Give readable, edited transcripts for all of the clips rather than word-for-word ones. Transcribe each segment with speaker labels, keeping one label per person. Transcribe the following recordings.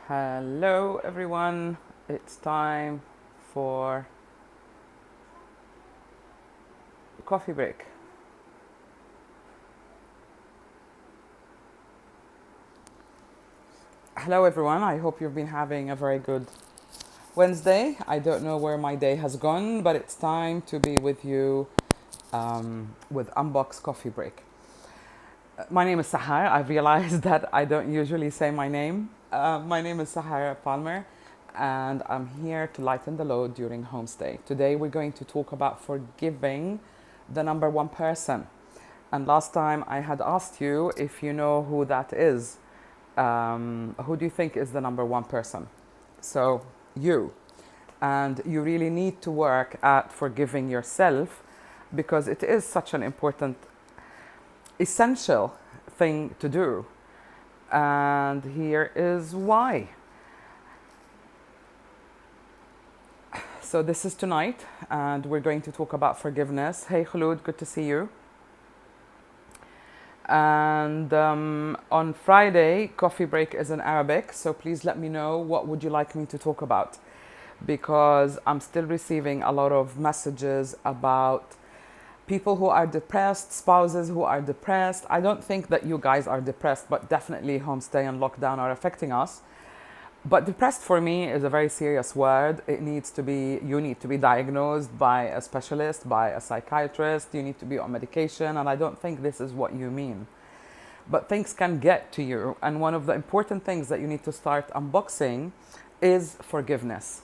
Speaker 1: Hello everyone, it's time for coffee break. Hello everyone, I hope you've been having a very good Wednesday. I don't know where my day has gone, but it's time to be with you with Unbox Coffee Break. My name is Sahar. I've realized that I don't usually say my name. My name is Sahar Palmer, and I'm here to lighten the load during homestay. Today, we're going to talk about forgiving the number one person. And last time I had asked you if you know who that is. Who do you think is the number one person? So, you. And you really need to work at forgiving yourself because it is such an important essential thing to do. And here is why. So this is tonight, and we're going to talk about forgiveness. Hey Khulud, good to see you. And on Friday, coffee break is in Arabic, so please let me know what would you like me to talk about, because I'm still receiving a lot of messages about people who are depressed, spouses who are depressed. I don't think that you guys are depressed, but definitely homestay and lockdown are affecting us. But depressed for me is a very serious word. You need to be diagnosed by a specialist, by a psychiatrist. You need to be on medication, and I don't think this is what you mean. But things can get to you, and one of the important things that you need to start unboxing is forgiveness.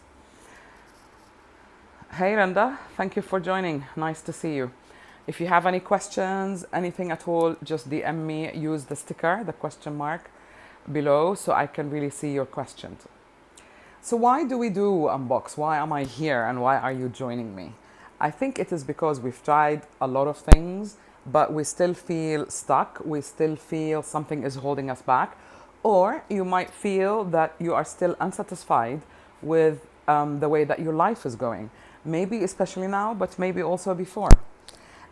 Speaker 1: Hey Randa, thank you for joining. Nice to see you. If you have any questions, anything at all, just DM me, use the sticker, the question mark below, so I can really see your questions. So why do we do Unbox? Why am I here and why are you joining me? I think it is because we've tried a lot of things, but we still feel stuck. We still feel something is holding us back. Or you might feel that you are still unsatisfied with the way that your life is going. Maybe especially now, but maybe also before.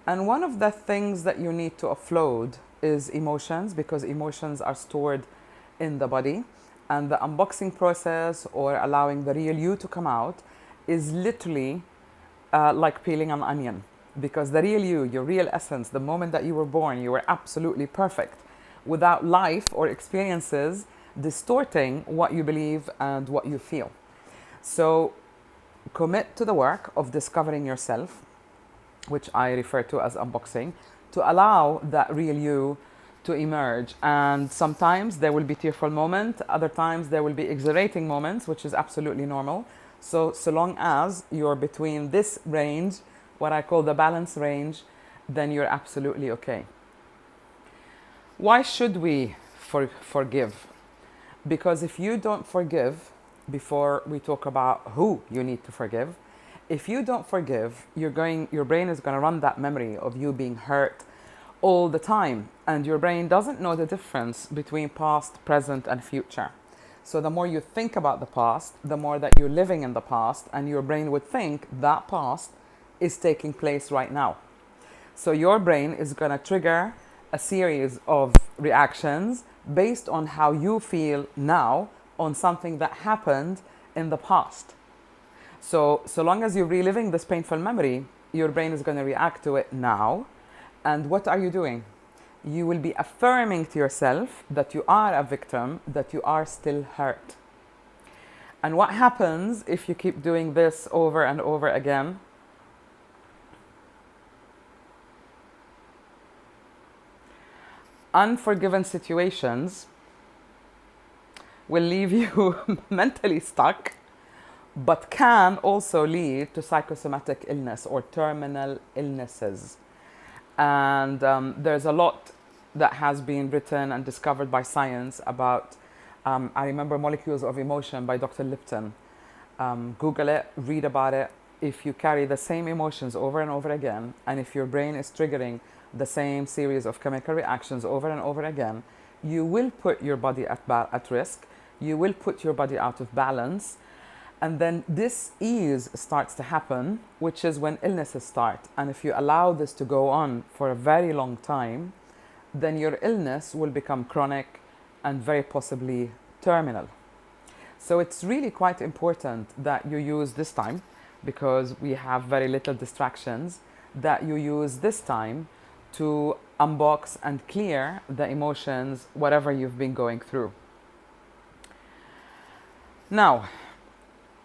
Speaker 1: And one of the things that you need to offload is emotions, because emotions are stored in the body. And the unboxing process, or allowing the real you to come out, is literally like peeling an onion. Because the real you, your real essence, the moment that you were born, you were absolutely perfect, without life or experiences distorting what you believe and what you feel. So commit to the work of discovering yourself, which I refer to as unboxing, to allow that real you to emerge. And sometimes there will be tearful moments, other times there will be exhilarating moments, which is absolutely normal. So long as you're between this range, what I call the balance range, then you're absolutely okay. Why should we forgive? Because if you don't forgive, before we talk about who you need to forgive, if you don't forgive, your brain is going to run that memory of you being hurt all the time, and your brain doesn't know the difference between past, present, and future. So the more you think about the past, the more that you're living in the past, and your brain would think that past is taking place right now. So your brain is going to trigger a series of reactions based on how you feel now on something that happened in the past. So long as you're reliving this painful memory, your brain is going to react to it now. And what are you doing? You will be affirming to yourself that you are a victim, that you are still hurt. And what happens if you keep doing this over and over again? Unforgiven situations will leave you mentally stuck, but can also lead to psychosomatic illness or terminal illnesses. And there's a lot that has been written and discovered by science about, I remember Molecules of Emotion by Dr. Lipton. Google it, read about it. If you carry the same emotions over and over again, and if your brain is triggering the same series of chemical reactions over and over again, you will put your body at risk. You will put your body out of balance. And then dis-ease starts to happen, which is when illnesses start. And if you allow this to go on for a very long time, then your illness will become chronic and very possibly terminal. So it's really quite important that you use this time, because we have very little distractions, that you use this time to unbox and clear the emotions, whatever you've been going through. Now,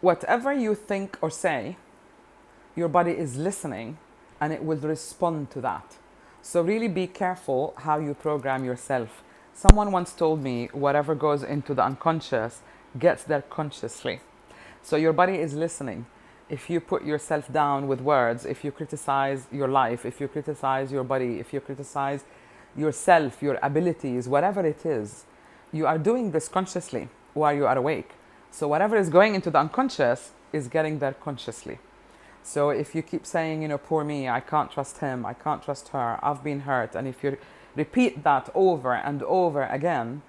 Speaker 1: whatever you think or say, your body is listening and it will respond to that. So really be careful how you program yourself. Someone once told me, whatever goes into the unconscious gets there consciously. So your body is listening. If you put yourself down with words, if you criticize your life, if you criticize your body, if you criticize yourself, your abilities, whatever it is, you are doing this consciously while you are awake. So whatever is going into the unconscious is getting there consciously. So if you keep saying, poor me, I can't trust him, I can't trust her, I've been hurt, and if you repeat that over and over again,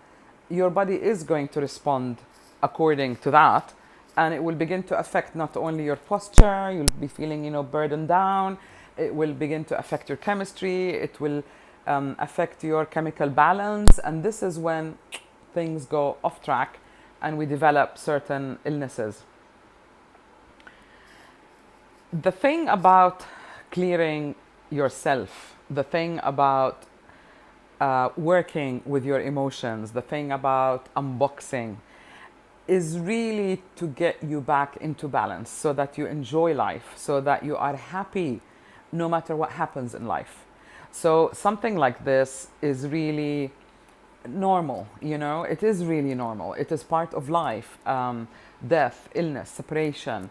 Speaker 1: your body is going to respond according to that, and it will begin to affect not only your posture, you'll be feeling, burdened down, it will begin to affect your chemistry, it will affect your chemical balance, and this is when things go off track and we develop certain illnesses. The thing about clearing yourself, the thing about working with your emotions, the thing about unboxing, is really to get you back into balance so that you enjoy life, so that you are happy no matter what happens in life. So something like this is really normal, it is really normal. It is part of life. Death, illness, separation,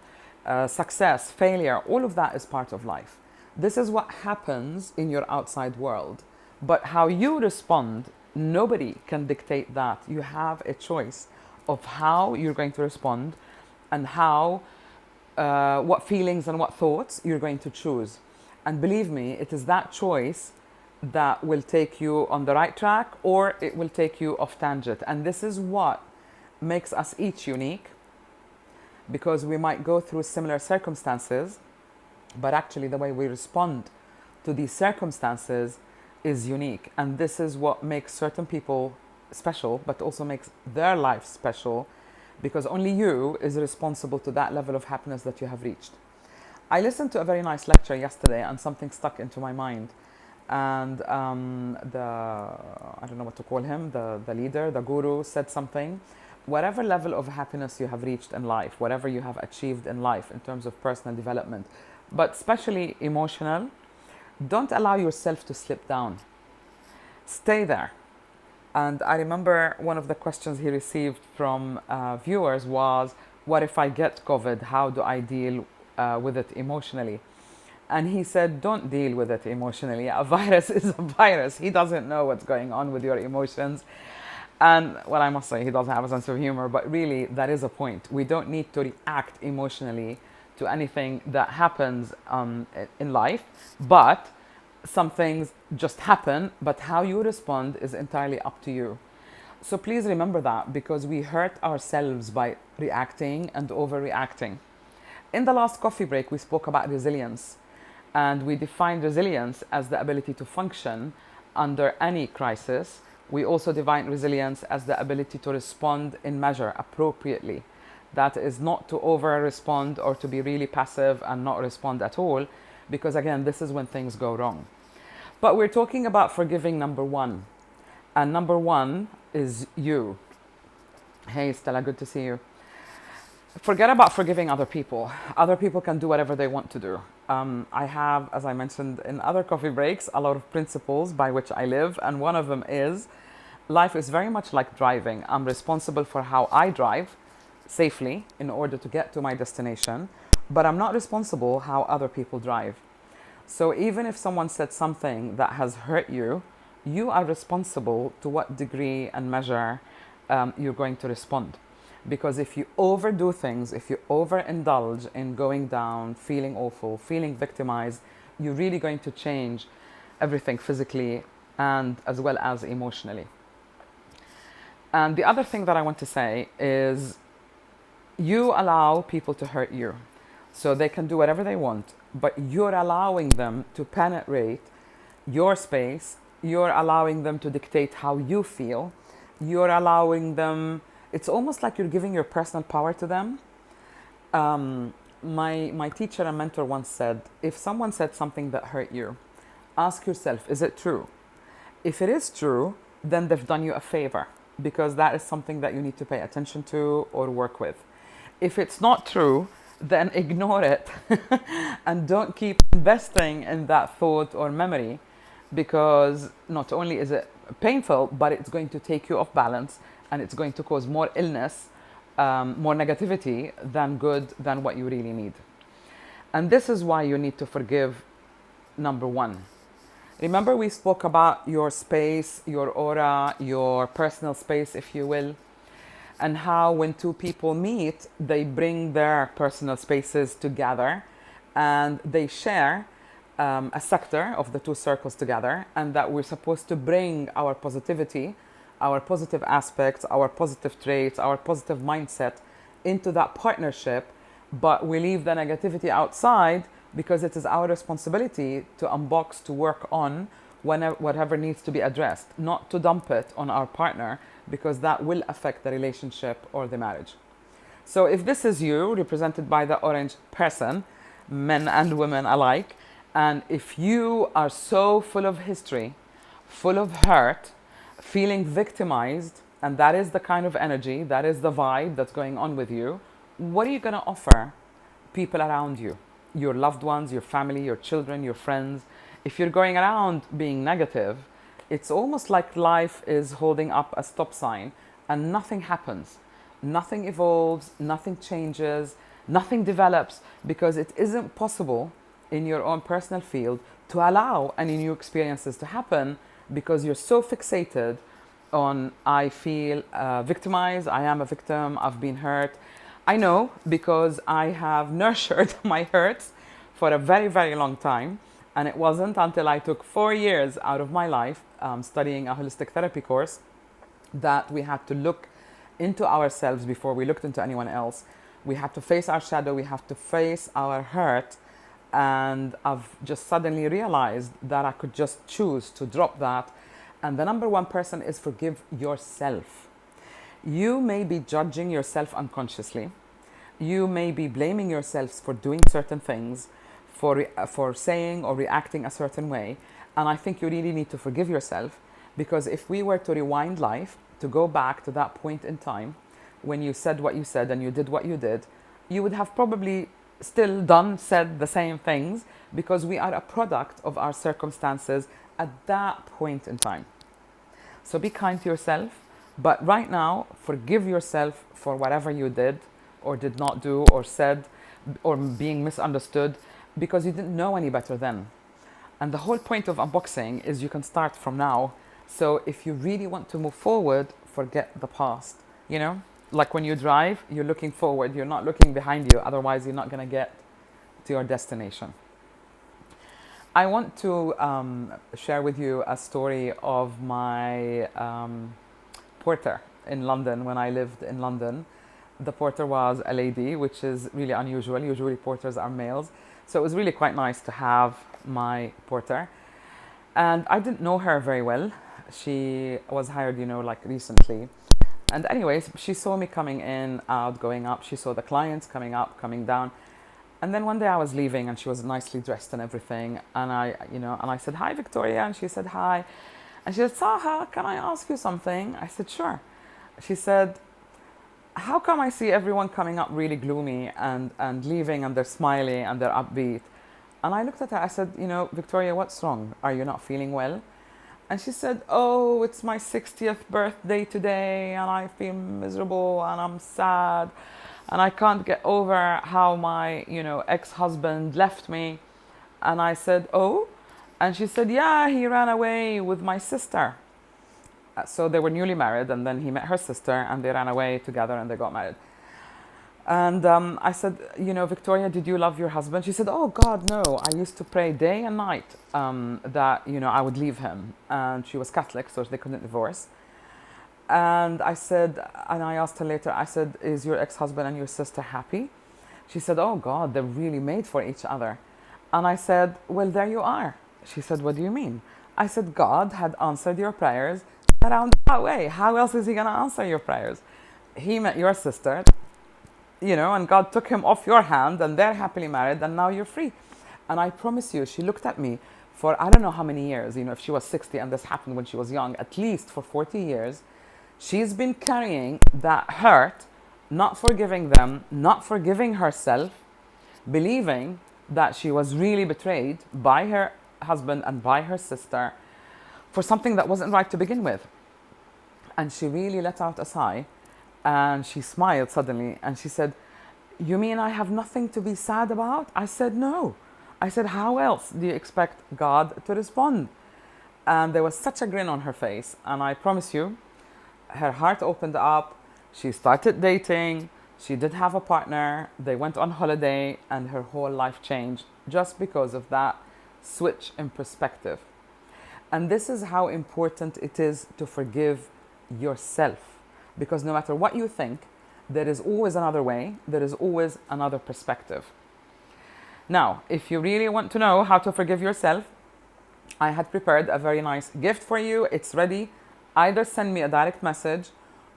Speaker 1: success, failure, all of that is part of life. This is what happens in your outside world. But how you respond, nobody can dictate that. You have a choice of how you're going to respond and what feelings and what thoughts you're going to choose. And believe me, it is that choice that will take you on the right track, or it will take you off tangent. And this is what makes us each unique, because we might go through similar circumstances, but actually the way we respond to these circumstances is unique. And this is what makes certain people special, but also makes their life special, because only you is responsible to that level of happiness that you have reached. I listened to a very nice lecture yesterday and something stuck into my mind. And I don't know what to call him, the leader, the guru, said something. Whatever level of happiness you have reached in life, whatever you have achieved in life in terms of personal development, but especially emotional, don't allow yourself to slip down. Stay there. And I remember one of the questions he received from viewers was, what if I get COVID? How do I deal with it emotionally? And he said, don't deal with it emotionally. A virus is a virus. He doesn't know what's going on with your emotions. And, well, I must say, he doesn't have a sense of humor, but really, that is a point. We don't need to react emotionally to anything that happens in life, but some things just happen, but how you respond is entirely up to you. So please remember that, because we hurt ourselves by reacting and overreacting. In the last coffee break, we spoke about resilience, and we defined resilience as the ability to function under any crisis. We also defined resilience as the ability to respond in measure appropriately. That is not to over-respond or to be really passive and not respond at all, because again, this is when things go wrong. But we're talking about forgiving number one. And number one is you. Hey, Stella, good to see you. Forget about forgiving other people. Other people can do whatever they want to do. I have, as I mentioned in other coffee breaks, a lot of principles by which I live. And one of them is, life is very much like driving. I'm responsible for how I drive safely in order to get to my destination, but I'm not responsible how other people drive. So even if someone said something that has hurt you, you are responsible to what degree and measure you're going to respond. Because if you overdo things, if you overindulge in going down, feeling awful, feeling victimized, you're really going to change everything physically and as well as emotionally. And the other thing that I want to say is, you allow people to hurt you. So they can do whatever they want, but you're allowing them to penetrate your space. You're allowing them to dictate how you feel. You're allowing them It's almost like you're giving your personal power to them. My teacher and mentor once said, if someone said something that hurt you, ask yourself, is it true? If it is true, then they've done you a favor, because that is something that you need to pay attention to or work with. If it's not true, then ignore it and don't keep investing in that thought or memory, because not only is it painful, but it's going to take you off balance, and it's going to cause more illness, more negativity than good, than what you really need. And this is why you need to forgive, number one. Remember, we spoke about your space, your aura, your personal space, if you will, and how when two people meet, they bring their personal spaces together and they share a sector of the two circles together, and that we're supposed to bring our positivity, our positive aspects, our positive traits, our positive mindset into that partnership, but we leave the negativity outside, because it is our responsibility to unbox, to work on whatever needs to be addressed, not to dump it on our partner, because that will affect the relationship or the marriage. So if this is you, represented by the orange person, men and women alike, and if you are so full of history, full of hurt, feeling victimized, and that is the kind of energy, that is the vibe that's going on with you, what are you going to offer people around you? Your loved ones, your family, your children, your friends. If you're going around being negative, it's almost like life is holding up a stop sign and nothing happens. Nothing evolves, nothing changes, nothing develops, because it isn't possible in your own personal field to allow any new experiences to happen, because you're so fixated on, I feel victimized, I am a victim, I've been hurt. I know, because I have nurtured my hurts for a very, very long time. And it wasn't until I took 4 years out of my life studying a holistic therapy course that we had to look into ourselves before we looked into anyone else. We have to face our shadow, we have to face our hurt. And I've just suddenly realized that I could just choose to drop that. And the number one person is forgive yourself. You may be judging yourself unconsciously. You may be blaming yourselves for doing certain things, for saying or reacting a certain way. And I think you really need to forgive yourself, because if we were to rewind life, to go back to that point in time when you said what you said and you did what you did, you would have probably still said the same things, because we are a product of our circumstances at that point in time. So be kind to yourself. But right now, forgive yourself for whatever you did or did not do or said, or being misunderstood, because you didn't know any better then. And the whole point of unboxing is you can start from now. So if you really want to move forward, forget the past. You know, like when you drive, you're looking forward, you're not looking behind you. Otherwise, you're not going to get to your destination. I want to share with you a story of my porter in London. When I lived in London, the porter was a lady, which is really unusual. Usually porters are males. So it was really quite nice to have my porter. And I didn't know her very well. She was hired, like recently. And anyways, she saw me coming in, out, going up. She saw the clients coming up, coming down. And then one day I was leaving and she was nicely dressed and everything. And I said, "Hi, Victoria." And she said, "Hi." And she said, "Sahar, can I ask you something?" I said, "Sure." She said, "How come I see everyone coming up really gloomy and leaving and they're smiling and they're upbeat?" And I looked at her, I said, "Victoria, what's wrong? Are you not feeling well?" And she said, "Oh, it's my 60th birthday today and I feel miserable and I'm sad and I can't get over how my, ex-husband left me." And I said, "Oh?" And she said, "Yeah, he ran away with my sister." So they were newly married, and then he met her sister and they ran away together and they got married. And I said, "Victoria, did you love your husband?" She said, "Oh God, no. I used to pray day and night that, I would leave him." And she was Catholic, so they couldn't divorce. And I asked her later, I said, "Is your ex-husband and your sister happy?" She said, "Oh God, they're really made for each other." And I said, "Well, there you are." She said, "What do you mean?" I said, "God had answered your prayers around that way. How else is he going to answer your prayers? he met your sister, and God took him off your hand, and they're happily married, and now you're free. And I promise you, she looked at me for I don't know how many years, if she was 60 and this happened when she was young, at least for 40 years, she's been carrying that hurt, not forgiving them, not forgiving herself, believing that she was really betrayed by her husband and by her sister for something that wasn't right to begin with. And she really let out a sigh, and she smiled suddenly, and she said, "You mean I have nothing to be sad about?" I said, "No." I said, "How else do you expect God to respond?" And there was such a grin on her face, and I promise you, her heart opened up. She started dating. She did have a partner. They went on holiday, and her whole life changed just because of that switch in perspective. And this is how important it is to forgive yourself. Because no matter what you think, there is always another way, there is always another perspective. Now, if you really want to know how to forgive yourself, I had prepared a very nice gift for you. It's ready. Either send me a direct message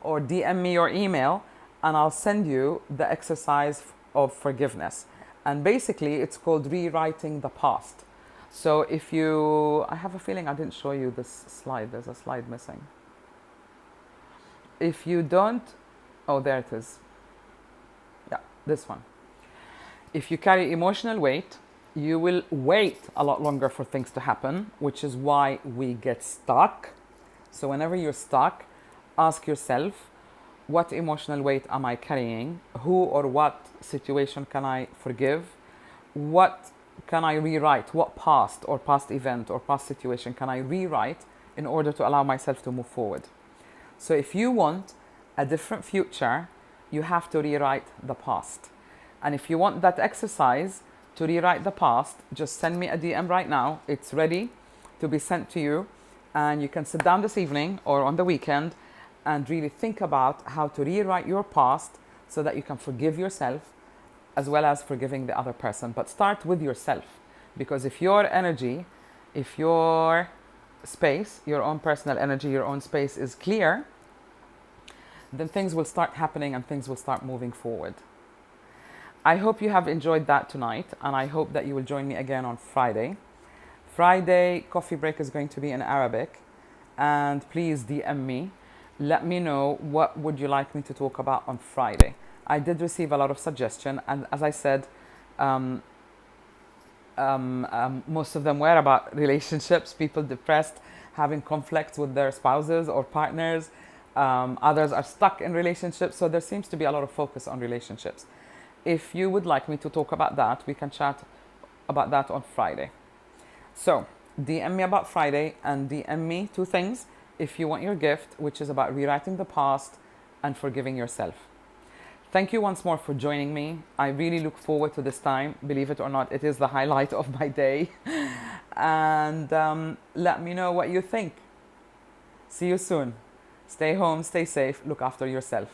Speaker 1: or DM me your email, and I'll send you the exercise of forgiveness. And basically, it's called rewriting the past. So I have a feeling I didn't show you this slide. There's a slide missing. If you don't, oh, there it is. Yeah, this one. If you carry emotional weight, you will wait a lot longer for things to happen, which is why we get stuck. So whenever you're stuck, ask yourself, what emotional weight am I carrying? Who or what situation can I forgive? What can I rewrite? What past or past event or past situation can I rewrite in order to allow myself to move forward? So if you want a different future, you have to rewrite the past. And if you want that exercise to rewrite the past, just send me a DM right now. It's ready to be sent to you. And you can sit down this evening or on the weekend and really think about how to rewrite your past so that you can forgive yourself as well as forgiving the other person. But start with yourself, because if your energy, if your space, your own personal energy, your own space is clear, then things will start happening and things will start moving forward. I hope you have enjoyed that tonight, and I hope that you will join me again on Friday. Friday coffee break is going to be in Arabic, and please DM me. Let me know what would you like me to talk about on Friday. I did receive a lot of suggestions, and as I said, most of them were about relationships, people depressed, having conflicts with their spouses or partners. Others are stuck in relationships, so there seems to be a lot of focus on relationships. If you would like me to talk about that, we can chat about that on Friday. So DM me about Friday, and DM me two things if you want your gift, which is about rewriting the past and forgiving yourself. Thank you once more for joining me. I really look forward to this time. Believe it or not, it is the highlight of my day. And let me know what you think. See you soon. Stay home, stay safe, look after yourself.